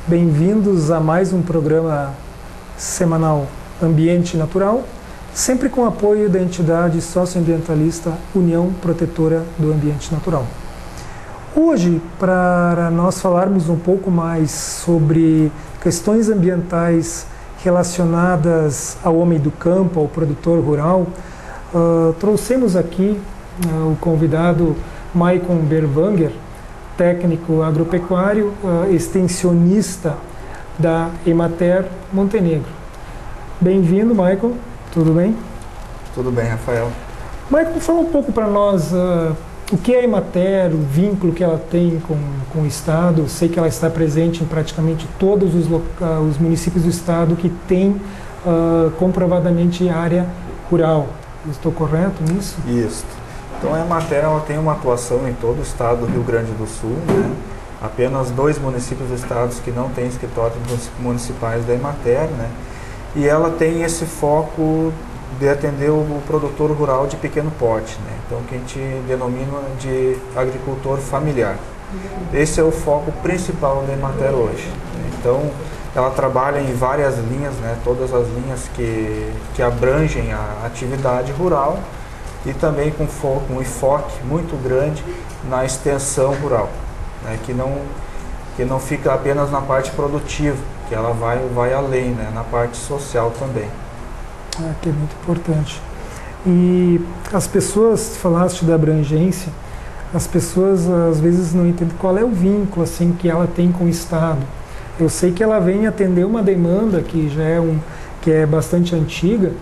Bem-vindos a mais um programa semanal Ambiente Natural, sempre com apoio da entidade socioambientalista União Protetora do Ambiente Natural. Hoje, para nós falarmos um pouco mais sobre questões ambientais relacionadas ao homem do campo, ao produtor rural, trouxemos aqui o convidado Maicon Berwanger, técnico agropecuário, extensionista da Emater Montenegro. Bem-vindo, Maicon. Tudo bem? Tudo bem, Rafael. Maicon, fala um pouco para nós o que é a Emater, o vínculo que ela tem com o Estado. Eu sei que ela está presente em praticamente todos os municípios do Estado que têm comprovadamente área rural. Estou correto nisso? Isso. Então a Emater ela tem uma atuação em todo o estado do Rio Grande do Sul, né? Apenas 2 municípios do estado que não têm escritórios municipais da Emater, né? E ela tem esse foco de atender o produtor rural de pequeno porte, né? Então que a gente denomina de agricultor familiar. Esse é o foco principal da Emater hoje. Então ela trabalha em várias linhas, né? Todas as linhas que abrangem a atividade rural e também com foco, um enfoque muito grande na extensão rural, né? que não fica apenas na parte produtiva, que ela vai além, né? Na parte social também. Que é muito importante. E as pessoas, falaste da abrangência, as pessoas às vezes não entendem qual é o vínculo assim, que ela tem com o Estado. Eu sei que ela vem atender uma demanda que já é bastante antiga,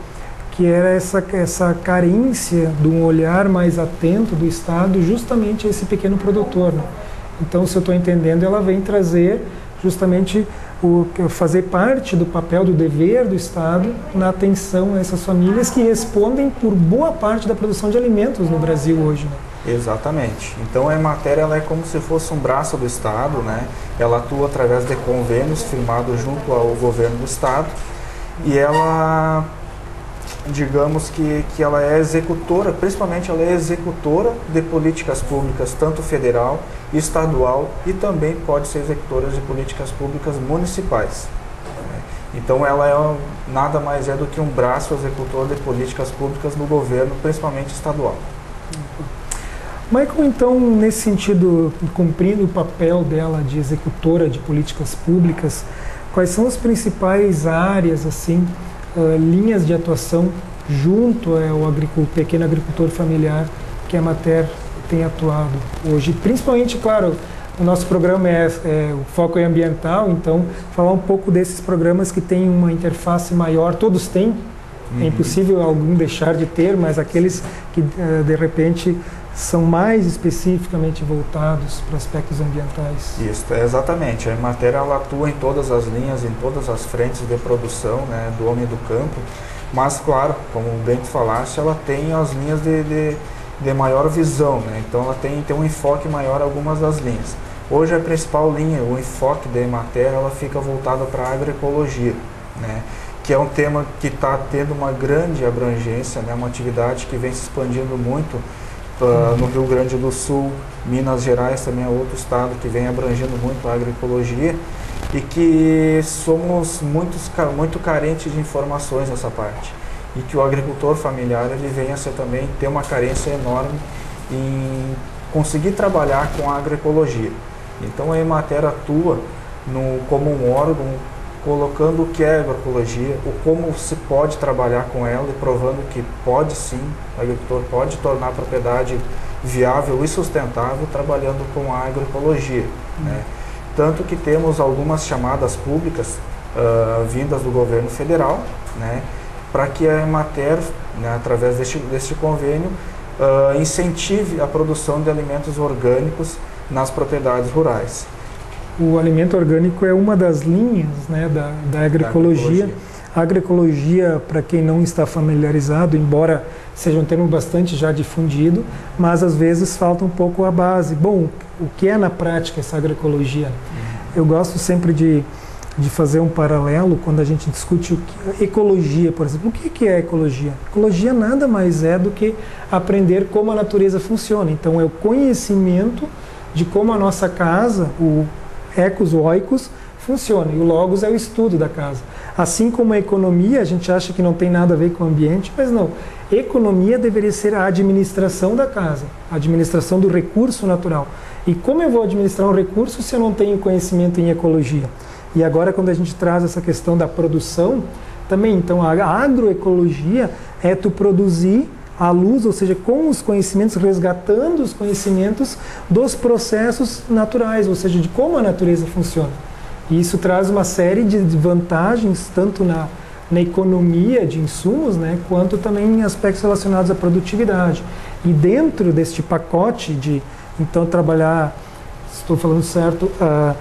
que era essa carência de um olhar mais atento do Estado justamente a esse pequeno produtor, né? Então, se eu estou entendendo, ela vem trazer justamente fazer parte do papel, do dever do Estado na atenção a essas famílias que respondem por boa parte da produção de alimentos no Brasil hoje, né? Exatamente. Então a Emater ela é como se fosse um braço do Estado, né? Ela atua através de convênios firmados junto ao governo do Estado e ela, digamos que ela é executora, principalmente ela é executora de políticas públicas, tanto federal, estadual e também pode ser executora de políticas públicas municipais. Então ela nada mais é do que um braço executor de políticas públicas no governo, principalmente estadual. Maicon, então, nesse sentido, cumprindo o papel dela de executora de políticas públicas, quais são as principais áreas, assim, linhas de atuação junto ao pequeno agricultor familiar que a Emater tem atuado hoje? Principalmente, claro, o nosso programa o foco é ambiental, então falar um pouco desses programas que têm uma interface maior, todos têm, é impossível algum deixar de ter, mas aqueles que de repente são mais especificamente voltados para aspectos ambientais. Isso, exatamente. A Emater ela atua em todas as linhas, em todas as frentes de produção, né, do homem do campo, mas claro, como bem tu falaste, ela tem as linhas de maior visão, né? Então ela tem um enfoque maior em algumas das linhas. Hoje a principal linha, o enfoque da Emater, ela fica voltada para a agroecologia, né? Que é um tema que está tendo uma grande abrangência, né? Uma atividade que vem se expandindo muito no Rio Grande do Sul. Minas Gerais também é outro estado que vem abrangendo muito a agroecologia e que somos muito carentes de informações nessa parte. E que o agricultor familiar ele vem a ser também ter uma carência enorme em conseguir trabalhar com a agroecologia. Então a Emater atua como um órgão colocando o que é agroecologia, o como se pode trabalhar com ela e provando que pode sim, o agricultor pode tornar a propriedade viável e sustentável trabalhando com a agroecologia, né? Tanto que temos algumas chamadas públicas vindas do governo federal, né, para que a Emater, né, através deste convênio, incentive a produção de alimentos orgânicos nas propriedades rurais. O alimento orgânico é uma das linhas, né, da agroecologia. A agroecologia, para quem não está familiarizado, embora seja um termo bastante já difundido, mas às vezes falta um pouco a base. Bom, o que é na prática essa agroecologia? Eu gosto sempre de de fazer um paralelo quando a gente discute ecologia, por exemplo. O que é ecologia? Ecologia nada mais é do que aprender como a natureza funciona. Então, é o conhecimento de como a nossa casa, o ecos, o oikos, funciona. E o logos é o estudo da casa. Assim como a economia, a gente acha que não tem nada a ver com o ambiente, mas não. Economia deveria ser a administração da casa, a administração do recurso natural. E como eu vou administrar um recurso se eu não tenho conhecimento em ecologia? E agora, quando a gente traz essa questão da produção, também, então, a agroecologia é tu produzir à luz, ou seja, com os conhecimentos, resgatando os conhecimentos dos processos naturais, ou seja, de como a natureza funciona. E isso traz uma série de vantagens, tanto na economia de insumos, né, quanto também em aspectos relacionados à produtividade. E dentro deste pacote de, então, trabalhar, estou falando certo, a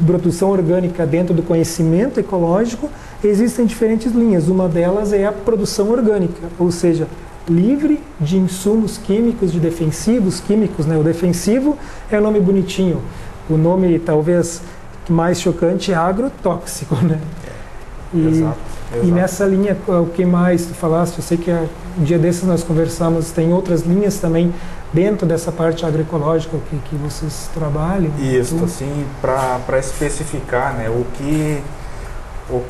produção orgânica dentro do conhecimento ecológico, existem diferentes linhas. Uma delas é a produção orgânica, ou seja, livre de insumos químicos, de defensivos químicos, né? O defensivo é o nome bonitinho, o nome talvez mais chocante é agrotóxico, né? Exato. E nessa linha, o que mais tu falaste? Eu sei que um dia desses nós conversamos, tem outras linhas também dentro dessa parte agroecológica que vocês trabalham. Isso, assim, para especificar, né,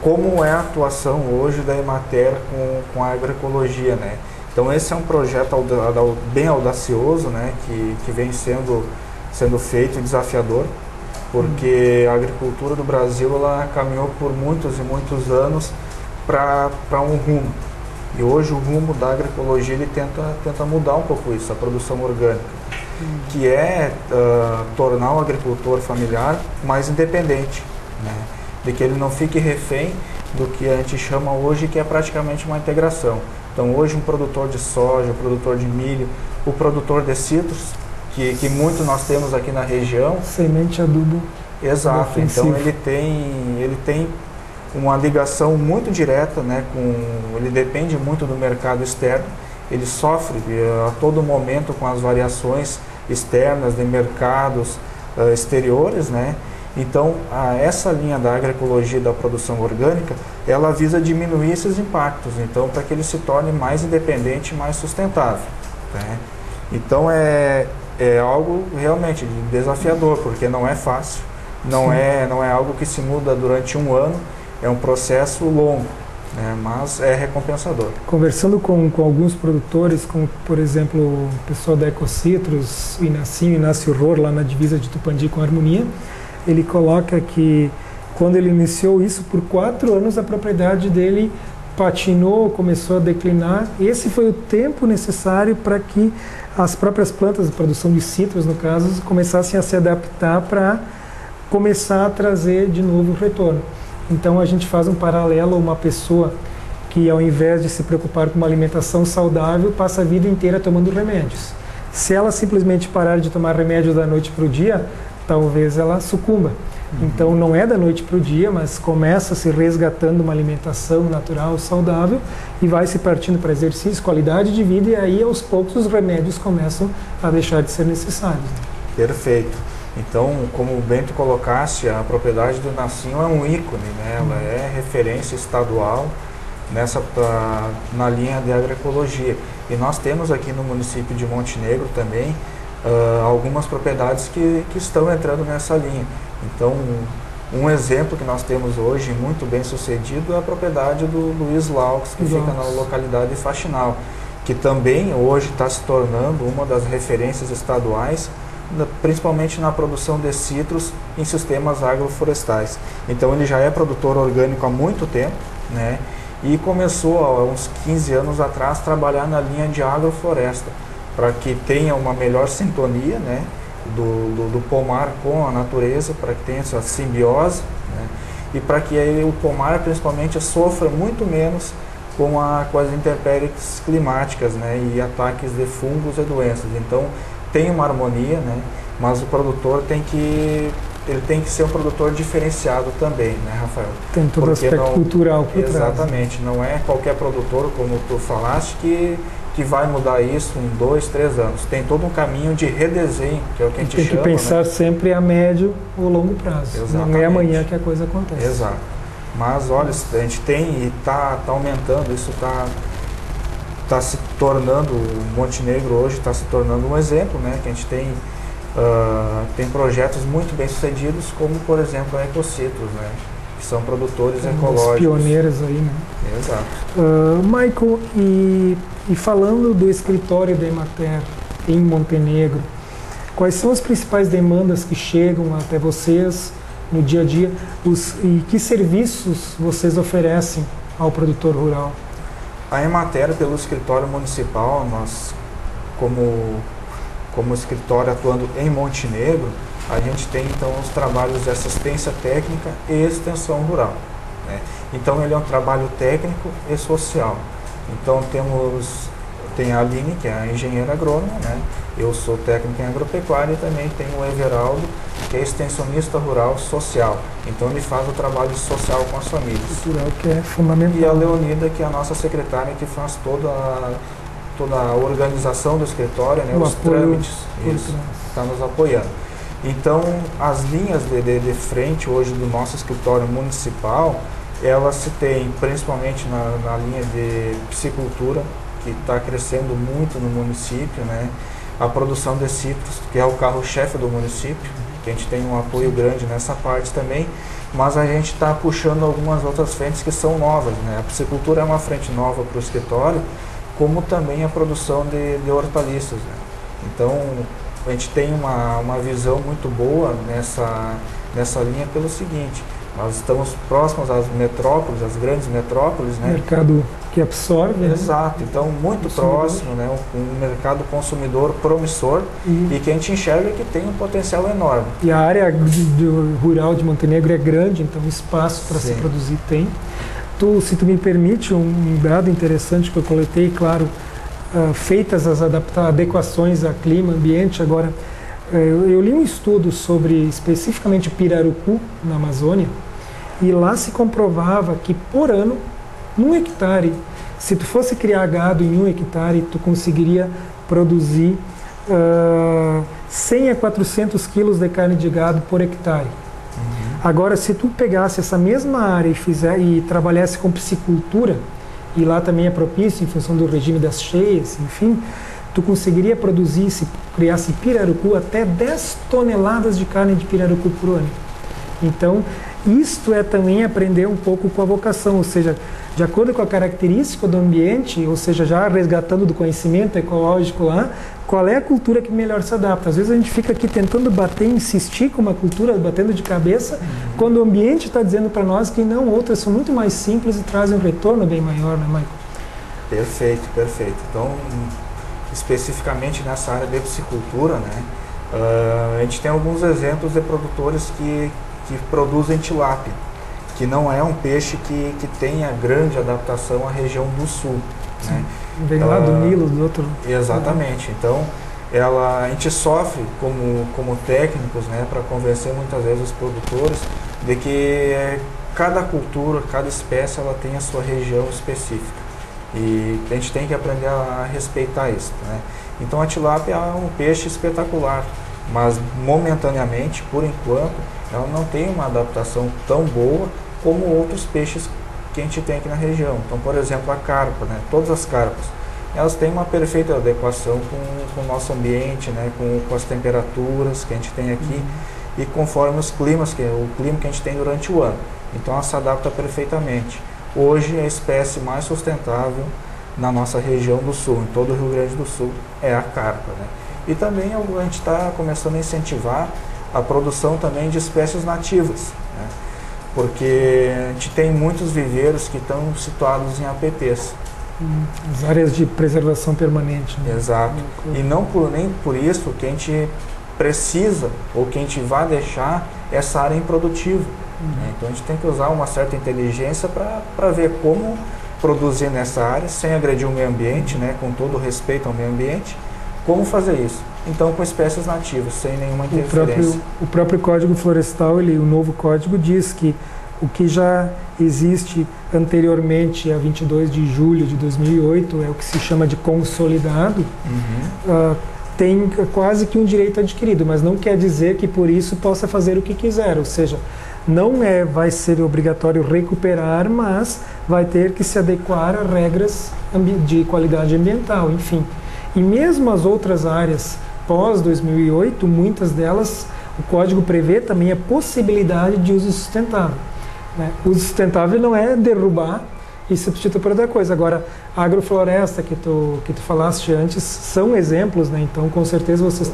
como é a atuação hoje da Emater com a agroecologia, né? Então esse é um projeto bem audacioso, né, que vem sendo feito e desafiador, porque a agricultura do Brasil ela caminhou por muitos e muitos anos para um rumo. E hoje o rumo da agroecologia ele tenta mudar um pouco isso, a produção orgânica, que é tornar o agricultor familiar mais independente, né? De que ele não fique refém do que a gente chama hoje que é praticamente uma integração. Então hoje um produtor de soja, um produtor de milho, o produtor de citros, que muito nós temos aqui na região. Semente, adubo. Exato, então ele tem uma ligação muito direta, né, ele depende muito do mercado externo, ele sofre a todo momento com as variações externas de mercados exteriores, né? Então essa linha da agroecologia e da produção orgânica, ela visa diminuir esses impactos, então para que ele se torne mais independente e mais sustentável, né? Então é algo realmente desafiador, porque não é fácil, não é algo que se muda durante um ano, é um processo longo, né, mas é recompensador. Conversando com alguns produtores, como por exemplo o pessoal da Ecocitrus, o Inácio Rohr, lá na divisa de Tupandi com a Harmonia, ele coloca que quando ele iniciou isso, por 4 anos a propriedade dele patinou, começou a declinar. Esse foi o tempo necessário para que as próprias plantas de produção de citros, no caso, começassem a se adaptar para começar a trazer de novo o retorno. Então a gente faz um paralelo a uma pessoa que, ao invés de se preocupar com uma alimentação saudável, passa a vida inteira tomando remédios. Se ela simplesmente parar de tomar remédio da noite para o dia, talvez ela sucumba. Então não é da noite para o dia, mas começa se resgatando uma alimentação natural, saudável, e vai se partindo para exercício, qualidade de vida, e aí aos poucos os remédios começam a deixar de ser necessários. Perfeito. Então, como o Bento colocaste, a propriedade do Inácio é um ícone, né? Ela é referência estadual na linha de agroecologia. E nós temos aqui no município de Montenegro também algumas propriedades que estão entrando nessa linha. Então, um exemplo que nós temos hoje, muito bem sucedido, é a propriedade do Luiz Laux, que fica na localidade de Faxinal, que também hoje está se tornando uma das referências estaduais, principalmente na produção de citros em sistemas agroflorestais. Então ele já é produtor orgânico há muito tempo, né? E começou há uns 15 anos atrás a trabalhar na linha de agrofloresta, para que tenha uma melhor sintonia, né, do pomar com a natureza, para que tenha essa simbiose, né, e para que aí o pomar principalmente sofra muito menos com as intempéries climáticas, né, e ataques de fungos e doenças. Então tem uma harmonia, né, mas o produtor tem que ser um produtor diferenciado também, né, Rafael? Tem todo o aspecto cultural por trás. Exatamente, não é qualquer produtor, como tu falaste, que que vai mudar isso em 2, 3 anos. Tem todo um caminho de redesenho, que é o que a gente chama. Tem que pensar, né, sempre a médio ou longo prazo. Exatamente. Não é amanhã que a coisa acontece. Exato. Mas olha, a gente tem e está aumentando, isso está se tornando, o Montenegro hoje está se tornando um exemplo, né? Que a gente tem projetos muito bem sucedidos, como por exemplo a Ecocitrus, né? Que são produtores ecológicos. Os pioneiros aí, né? Exato. Michael, e falando do escritório da Emater em Montenegro, quais são as principais demandas que chegam até vocês no dia a dia e que serviços vocês oferecem ao produtor rural? A Emater, pelo escritório municipal, nós, como escritório atuando em Montenegro, a gente tem então os trabalhos de assistência técnica e extensão rural, né? Então ele é um trabalho técnico e social. Então tem a Aline, que é a engenheira agrônoma, né? Eu sou técnico em agropecuária, e também tem o Everaldo, que é extensionista rural social. Então ele faz o trabalho social com as famílias. Cultural, que é fundamental. E a Leonida, que é a nossa secretária, que faz toda a organização do escritório, né? Os trâmites, isso, está nos apoiando. Então as linhas de frente hoje do nosso escritório municipal, elas se tem principalmente na linha de piscicultura, que está crescendo muito no município, né? A produção de citros, que é o carro-chefe do município, que a gente tem um apoio grande nessa parte também, mas a gente está puxando algumas outras frentes que são novas, né? A piscicultura é uma frente nova para o escritório, como também a produção de hortaliças, né? Então a gente tem uma visão muito boa nessa linha pelo seguinte: nós estamos próximos às metrópoles, às grandes metrópoles, né? Mercado que absorve. Exato, então muito próximo, né? Um mercado consumidor promissor e que a gente enxerga que tem um potencial enorme. E a área rural de Montenegro é grande, então espaço para se produzir tem. Se tu me permite, um dado interessante que eu coletei, claro, feitas as adequações a clima, ambiente, agora eu li um estudo sobre especificamente pirarucu na Amazônia, e lá se comprovava que por ano, num hectare, se tu fosse criar gado em 1 hectare, tu conseguiria produzir 100 a 400 quilos de carne de gado por hectare. Agora, se tu pegasse essa mesma área e trabalhasse com piscicultura, e lá também é propício em função do regime das cheias, enfim, tu conseguiria produzir, se criasse pirarucu, até 10 toneladas de carne de pirarucu por ano. Então, isto é também aprender um pouco com a vocação, ou seja, de acordo com a característica do ambiente, ou seja, já resgatando do conhecimento ecológico lá, qual é a cultura que melhor se adapta. Às vezes a gente fica aqui tentando insistir com uma cultura, batendo de cabeça, quando o ambiente está dizendo para nós que não, outras são muito mais simples e trazem um retorno bem maior, né, Michael? Perfeito, perfeito. Então, especificamente nessa área de piscicultura, né, a gente tem alguns exemplos de produtores que produzem tilápia, que não é um peixe que tenha grande adaptação à região do sul, né? Vem lá do Nilo, do outro. Exatamente. Então, a gente sofre como técnicos, né, para convencer muitas vezes os produtores de que cada cultura, cada espécie, ela tem a sua região específica. E a gente tem que aprender a respeitar isso, né? Então a tilápia é um peixe espetacular, mas momentaneamente, por enquanto, ela não tem uma adaptação tão boa como outros peixes que a gente tem aqui na região. Então, por exemplo, a carpa, né? Todas as carpas, elas têm uma perfeita adequação com o nosso ambiente, né? Com as temperaturas que a gente tem aqui e conforme os climas, o clima que a gente tem durante o ano. Então ela se adapta perfeitamente. Hoje a espécie mais sustentável na nossa região do sul, em todo o Rio Grande do Sul, é a carpa, né? E também a gente está começando a incentivar a produção também de espécies nativas, né? Porque a gente tem muitos viveiros que estão situados em APPs. As áreas de preservação permanente, né? Exato. E nem por isso que a gente precisa ou que a gente vai deixar essa área improdutiva. Então a gente tem que usar uma certa inteligência para ver como produzir nessa área sem agredir o meio ambiente, né? Com todo o respeito ao meio ambiente, como fazer isso. Então com espécies nativas, sem nenhuma interferência. O próprio Código Florestal, o novo código diz que O que já existe anteriormente, a 22 de julho de 2008, é o que se chama de consolidado, tem quase que um direito adquirido, mas não quer dizer que por isso possa fazer o que quiser, ou seja, não vai ser obrigatório recuperar, mas vai ter que se adequar a regras de qualidade ambiental, enfim. E mesmo as outras áreas pós 2008, muitas delas, o Código prevê também a possibilidade de uso sustentável. Né? O uso sustentável não é derrubar e substituir por outra coisa. Agora, a agrofloresta que tu falaste antes são exemplos, né? Então com certeza vocês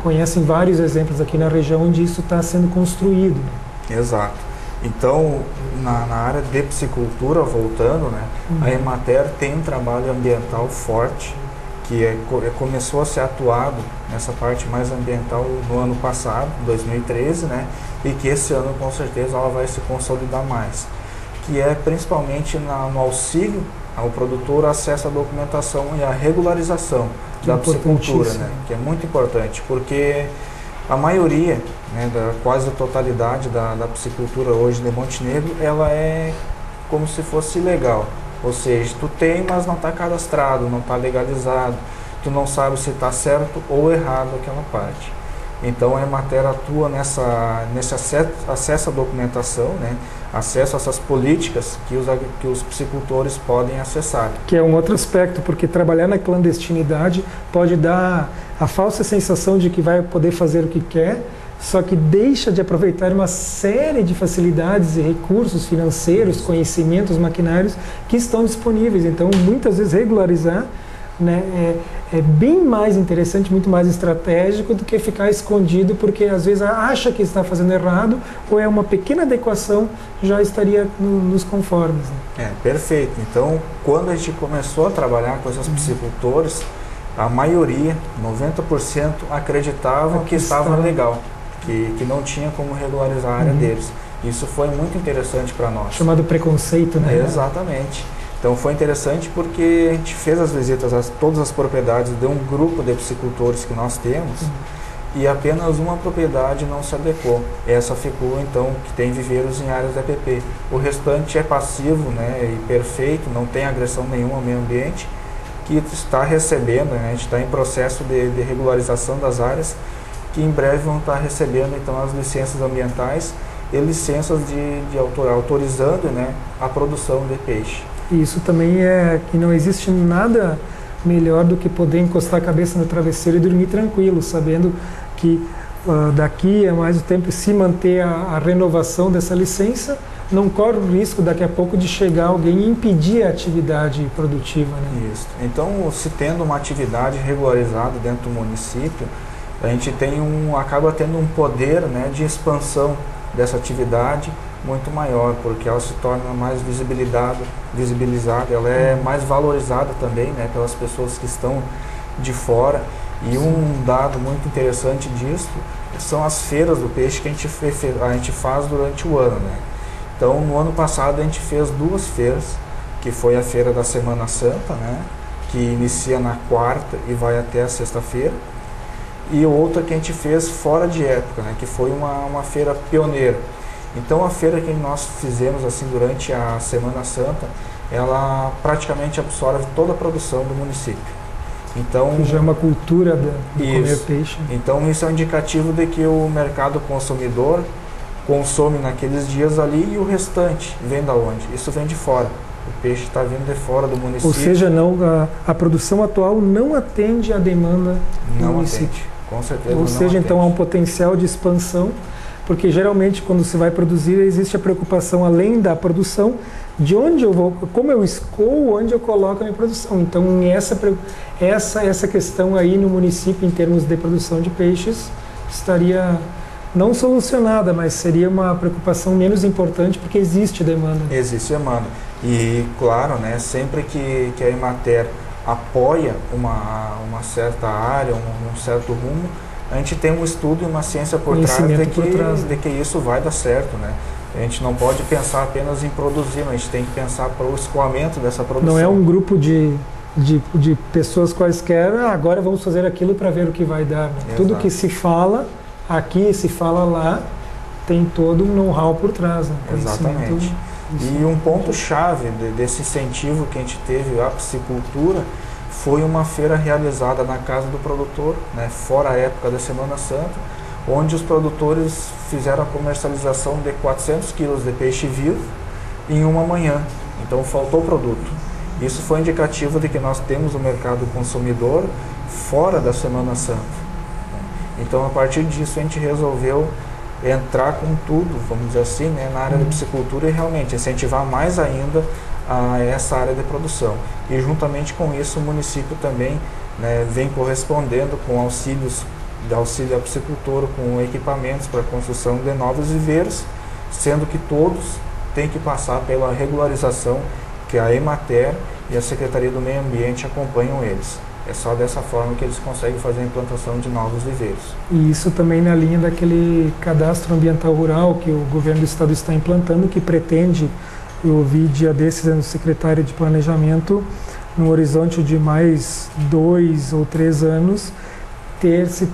conhecem vários exemplos aqui na região onde isso está sendo construído. Né? Exato. Então, na área de piscicultura, voltando, né, a Emater tem um trabalho ambiental forte, que começou a ser atuado nessa parte mais ambiental no ano passado, 2013, né, e que esse ano com certeza ela vai se consolidar mais, que é principalmente no auxílio ao produtor acesso à documentação e à regularização da piscicultura, né, que é muito importante, porque a maioria, né, quase a totalidade da piscicultura hoje de Montenegro, ela é como se fosse ilegal. Ou seja, tu tem, mas não está cadastrado, não está legalizado, tu não sabe se está certo ou errado aquela parte. Então a Emater atua nesse acesso à documentação, né? Acesso a essas políticas que os piscicultores podem acessar. Que é um outro aspecto, porque trabalhar na clandestinidade pode dar a falsa sensação de que vai poder fazer o que quer, só que deixa de aproveitar uma série de facilidades e recursos financeiros, conhecimentos, maquinários que estão disponíveis. Então, muitas vezes, regularizar, né, é bem mais interessante, muito mais estratégico do que ficar escondido, porque às vezes acha que está fazendo errado, ou é uma pequena adequação, já estaria nos conformes. Né? Perfeito. Então, quando a gente começou a trabalhar com esses piscicultores, a maioria, 90%, acreditavam que estava legal. Que não tinha como regularizar a área deles. Isso foi muito interessante para nós. Chamado preconceito, né? Exatamente. Então foi interessante porque a gente fez as visitas a todas as propriedades de um grupo de piscicultores que nós temos e apenas uma propriedade não se adequou. Essa ficou, então, que tem viveiros em áreas de EPP. O restante é passivo, né, e perfeito, não tem agressão nenhuma ao meio ambiente, que está recebendo, né, a gente está em processo de regularização das áreas, que em breve vão estar recebendo então as licenças ambientais e licenças autorizando, né, a produção de peixe. Isso também é que não existe nada melhor do que poder encostar a cabeça no travesseiro e dormir tranquilo, sabendo que daqui a mais o tempo, se manter a renovação dessa licença, não corre o risco daqui a pouco de chegar alguém e impedir a atividade produtiva. Né? Isso. Então, se tendo uma atividade regularizada dentro do município, a gente acaba tendo um poder, né, de expansão dessa atividade muito maior, porque ela se torna mais visibilizada, ela é mais valorizada também, né, pelas pessoas que estão de fora. E um dado muito interessante disso são as feiras do peixe que a gente faz durante o ano. Né? Então, no ano passado a gente fez 2 feiras, que foi a Feira da Semana Santa, né, que inicia na quarta e vai até a sexta-feira, e outra que a gente fez fora de época, né, que foi uma feira pioneira. Então a feira que nós fizemos assim durante a Semana Santa, ela praticamente absorve toda a produção do município. Então, já é uma cultura de comer peixe. Então isso é um indicativo de que o mercado consumidor consome naqueles dias ali e o restante vem da onde? Isso vem de fora. O peixe está vindo de fora do município. Ou seja, a produção atual não atende à demanda do município. Atende. Com certeza. Ou seja, então há um potencial de expansão, porque geralmente quando se vai produzir existe a preocupação, além da produção, de onde eu vou, como eu escoo, onde eu coloco a minha produção. Então essa questão aí no município em termos de produção de peixes estaria não solucionada, mas seria uma preocupação menos importante porque existe demanda. Existe demanda. E claro, né, sempre que a Emater apoia uma certa área, um certo rumo, a gente tem um estudo e uma ciência por trás de que isso vai dar certo, né? A gente não pode pensar apenas em produzir, mas a gente tem que pensar para o escoamento dessa produção. Não é um grupo de pessoas quaisquer, agora vamos fazer aquilo para ver o que vai dar. Né? Tudo que se fala aqui, se fala lá, tem todo um know-how por trás, né? Exatamente. E um ponto-chave desse incentivo que a gente teve à piscicultura foi uma feira realizada na casa do produtor, né, fora a época da Semana Santa, onde os produtores fizeram a comercialização de 400 quilos de peixe vivo em uma manhã. Então faltou produto. Isso foi indicativo de que nós temos o mercado consumidor fora da Semana Santa. Então a partir disso a gente resolveu entrar com tudo, vamos dizer assim, né, na área da piscicultura e realmente incentivar mais ainda a essa área de produção. E juntamente com isso o município também, né, vem correspondendo com auxílio à piscicultura, com equipamentos para a construção de novos viveiros, sendo que todos têm que passar pela regularização que a Emater e a Secretaria do Meio Ambiente acompanham eles. É só dessa forma que eles conseguem fazer a implantação de novos viveiros. E isso também na linha daquele cadastro ambiental rural que o governo do estado está implantando, que pretende, eu ouvi dia desses no secretário de Planejamento, no horizonte de mais 2 ou 3 anos, ter-se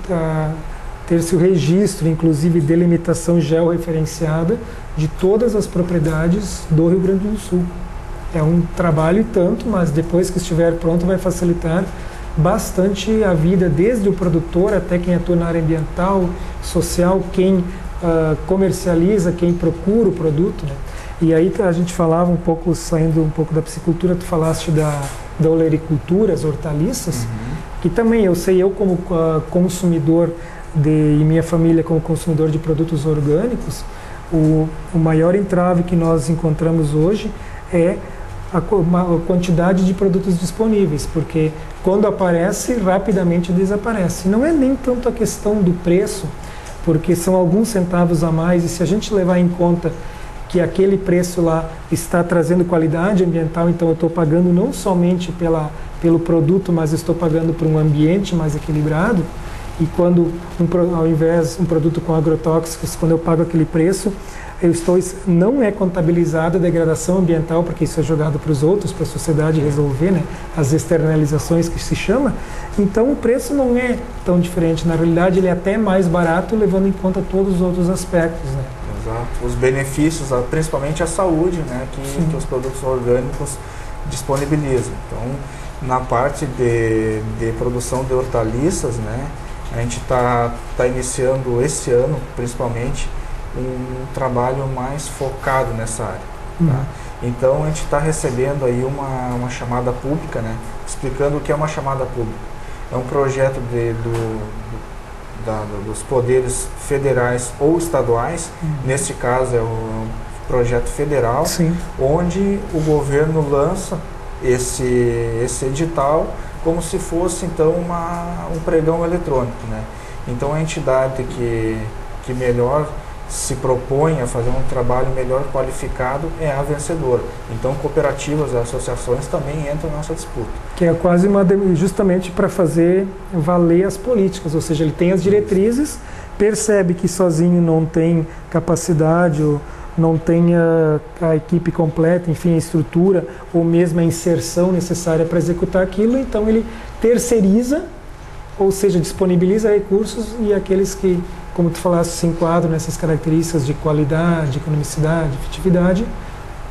o registro, inclusive delimitação georreferenciada de todas as propriedades do Rio Grande do Sul. É um trabalho e tanto, mas depois que estiver pronto vai facilitar bastante a vida, desde o produtor até quem atua na área ambiental, social, quem comercializa, quem procura o produto, né? E aí a gente falava um pouco, saindo um pouco da piscicultura, tu falaste da olericultura, as hortaliças, que também eu sei, eu como consumidor e minha família como consumidor de produtos orgânicos, o maior entrave que nós encontramos hoje é a quantidade de produtos disponíveis, porque quando aparece, rapidamente desaparece. Não é nem tanto a questão do preço, porque são alguns centavos a mais, e se a gente levar em conta que aquele preço lá está trazendo qualidade ambiental, então eu estou pagando não somente pelo produto, mas estou pagando por um ambiente mais equilibrado, e quando, ao invés de um produto com agrotóxicos, quando eu pago aquele preço, não é contabilizada a degradação ambiental, porque isso é jogado para os outros, para a sociedade resolver, né, as externalizações que se chama. Então o preço não é tão diferente, na realidade ele é até mais barato, levando em conta todos os outros aspectos, né. Exato. Os benefícios, principalmente a saúde, né, que os produtos orgânicos disponibilizam. Então, na parte de produção de hortaliças, né, a gente está iniciando esse ano, principalmente, um trabalho mais focado nessa área. Tá? Então a gente está recebendo aí uma chamada pública, né? Explicando o que é uma chamada pública. É um projeto dos poderes federais ou estaduais, neste caso é um projeto federal, sim, onde o governo lança esse edital como se fosse então um pregão eletrônico, né? Então a entidade que melhor se propõe a fazer um trabalho melhor qualificado é a vencedora. Então cooperativas e associações também entram nessa disputa. Que é quase justamente para fazer valer as políticas, ou seja, ele tem as diretrizes, percebe que sozinho não tem capacidade, ou não tem a equipe completa, enfim, a estrutura, ou mesmo a inserção necessária para executar aquilo, então ele terceiriza, ou seja, disponibiliza recursos, e aqueles que, como tu falaste, se enquadram nessas características de qualidade, economicidade, efetividade,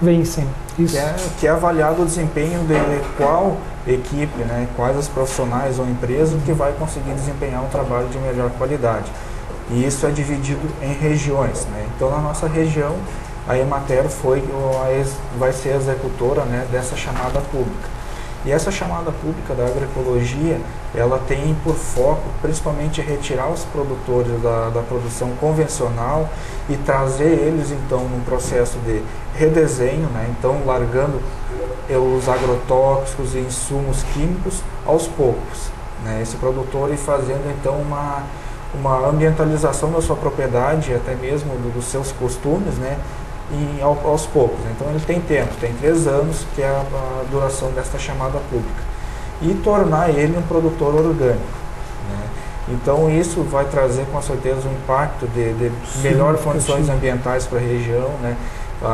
vencem. Isso. Que é avaliado o desempenho de qual equipe, né, quais os profissionais ou empresas que vai conseguir desempenhar um trabalho de melhor qualidade. E isso é dividido em regiões, né? Então, na nossa região, a Emater vai ser a executora, né, dessa chamada pública. E essa chamada pública da agroecologia, ela tem por foco principalmente retirar os produtores da produção convencional e trazer eles então num processo de redesenho, né? Então largando os agrotóxicos e insumos químicos aos poucos, né? Esse produtor ir fazendo então uma ambientalização da sua propriedade, até mesmo dos seus costumes, né? Aos poucos. Então ele tem tempo, tem 3 anos, que é a duração desta chamada pública, e tornar ele um produtor orgânico, né? Então isso vai trazer com certeza um impacto de melhores condições ambientais para a região, né?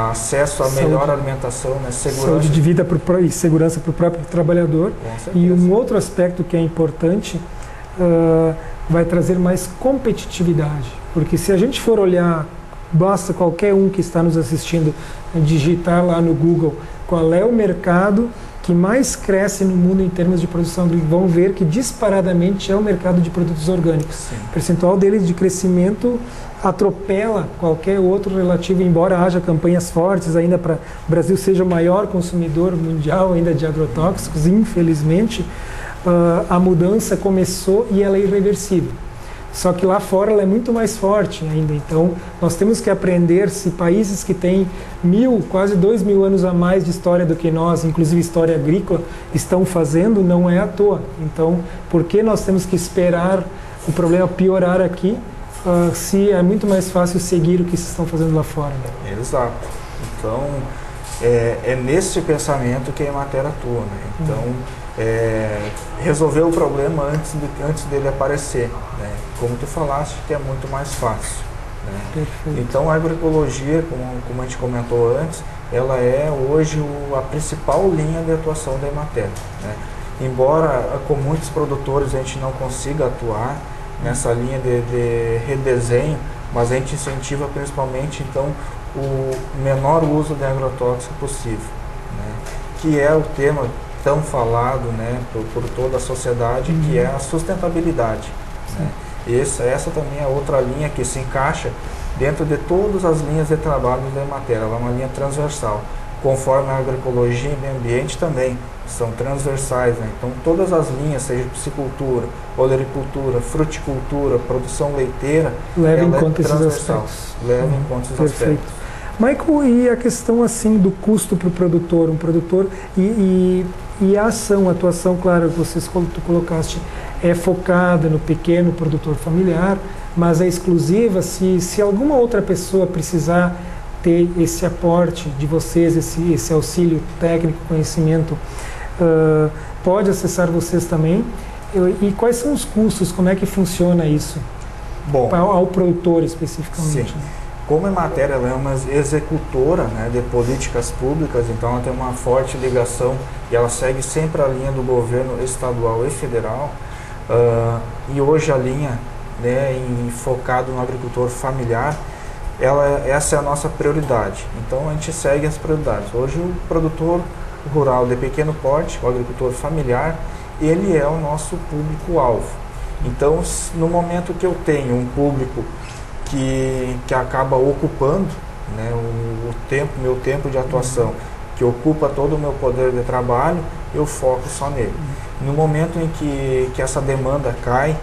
Acesso a melhor alimentação, né? Saúde de vida e segurança para o próprio trabalhador. E um outro aspecto que é importante, vai trazer mais competitividade, porque se a gente for olhar basta qualquer um que está nos assistindo digitar lá no Google qual é o mercado que mais cresce no mundo em termos de produção agrícola, vão ver que disparadamente é o mercado de produtos orgânicos. Sim. O percentual dele de crescimento atropela qualquer outro relativo, embora haja campanhas fortes ainda para o Brasil seja o maior consumidor mundial ainda de agrotóxicos, infelizmente, a mudança começou e ela é irreversível. Só que lá fora ela é muito mais forte ainda. Então, nós temos que aprender se países que têm quase 2.000 anos a mais de história do que nós, inclusive história agrícola, estão fazendo, não é à toa. Então, por que nós temos que esperar o problema piorar aqui, se é muito mais fácil seguir o que se estão fazendo lá fora? Né? Exato. Então, é nesse pensamento que a Emater atua. Né? Então, resolver o problema antes dele aparecer, né? Como tu falaste, que é muito mais fácil, né? Então a agroecologia, como a gente comentou antes, ela é hoje a principal linha de atuação da Emater, né? Embora com muitos produtores a gente não consiga atuar nessa linha de redesenho, mas a gente incentiva principalmente então o menor uso de agrotóxico possível, né? Que é o tema tão falado, né, por toda a sociedade, que é a sustentabilidade, né? Essa também é outra linha que se encaixa dentro de todas as linhas de trabalho da Emater. Ela é uma linha transversal, conforme a agroecologia e meio ambiente também são transversais, né? Então todas as linhas, seja piscicultura, olericultura, fruticultura, produção leiteira, leva em conta esses aspectos. Leva em conta esses aspectos. Michael, e a questão assim do custo para o produtor, e a ação, a atuação, claro, tu colocaste, é focada no pequeno produtor familiar, mas é exclusiva se alguma outra pessoa precisar ter esse aporte de vocês, esse auxílio técnico, conhecimento, pode acessar vocês também. E quais são os custos, como é que funciona isso? Bom, ao produtor especificamente? Sim. Como a Emater é uma executora, né, de políticas públicas, então ela tem uma forte ligação e ela segue sempre a linha do governo estadual e federal, e hoje a linha, né, focado no agricultor familiar, essa é a nossa prioridade. Então a gente segue as prioridades. Hoje o produtor rural de pequeno porte, o agricultor familiar, ele é o nosso público-alvo. Então no momento que eu tenho um público que acaba ocupando, né, meu tempo de atuação, que ocupa todo o meu poder de trabalho, eu foco só nele. No momento em que essa demanda cai,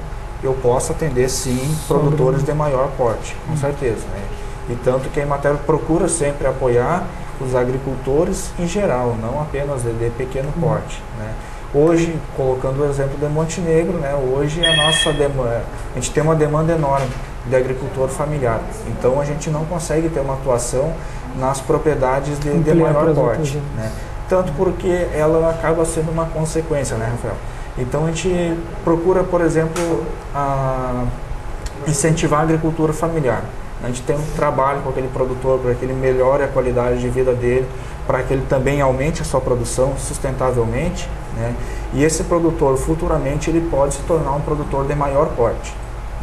eu posso atender sim produtores de maior porte, com certeza, né? E tanto que a Emater procura sempre apoiar os agricultores em geral, não apenas de pequeno porte, né? Hoje, colocando o exemplo de Montenegro, né, hoje a nossa demanda, a gente tem uma demanda enorme de agricultor familiar. Então a gente não consegue ter uma atuação nas propriedades de maior porte, né? Tanto porque ela acaba sendo uma consequência, né, Rafael? Então a gente procura, por exemplo, incentivar a agricultura familiar. A gente tem um trabalho com aquele produtor para que ele melhore a qualidade de vida dele, para que ele também aumente a sua produção sustentavelmente, né? E esse produtor futuramente ele pode se tornar um produtor de maior porte,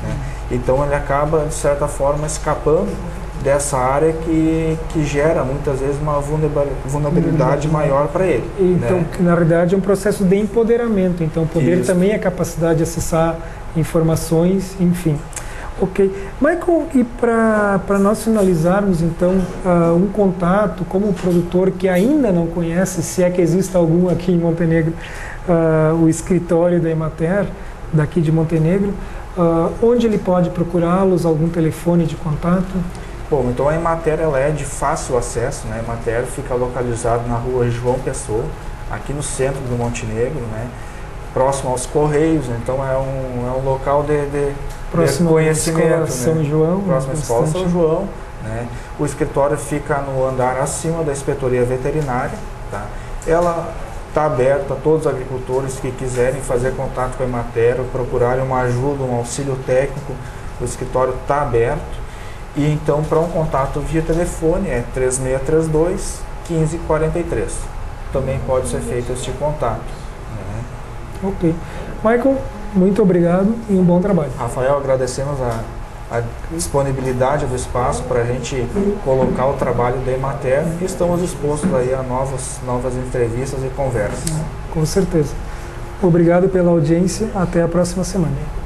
né? Então ele acaba de certa forma escapando dessa área que gera muitas vezes uma vulnerabilidade maior para ele. Então, né? Que na realidade é um processo de empoderamento. Então poder Isso. também é a capacidade de acessar informações, enfim. Ok. Michael, e para nós finalizarmos, então, um contato como produtor que ainda não conhece, se é que existe algum aqui em Montenegro, o escritório da Emater, daqui de Montenegro, onde ele pode procurá-los, algum telefone de contato? Bom, então a Emater ela é de fácil acesso, né? A Emater fica localizado na rua João Pessoa, aqui no centro do Montenegro, né? Próximo aos Correios, então é um local de conhecimento, São né? João, próximo à Escola São João, né? O escritório fica no andar acima da inspetoria veterinária, tá? Ela está aberta a todos os agricultores que quiserem fazer contato com a Emater, procurarem uma ajuda, um auxílio técnico, o escritório está aberto. E então para um contato via telefone é 3632 1543. Também pode ser feito este contato, né? Ok. Michael, muito obrigado e um bom trabalho. Rafael, agradecemos a disponibilidade do espaço para a gente colocar o trabalho da Emater e estamos dispostos aí a novas entrevistas e conversas. Com certeza. Obrigado pela audiência. Até a próxima semana.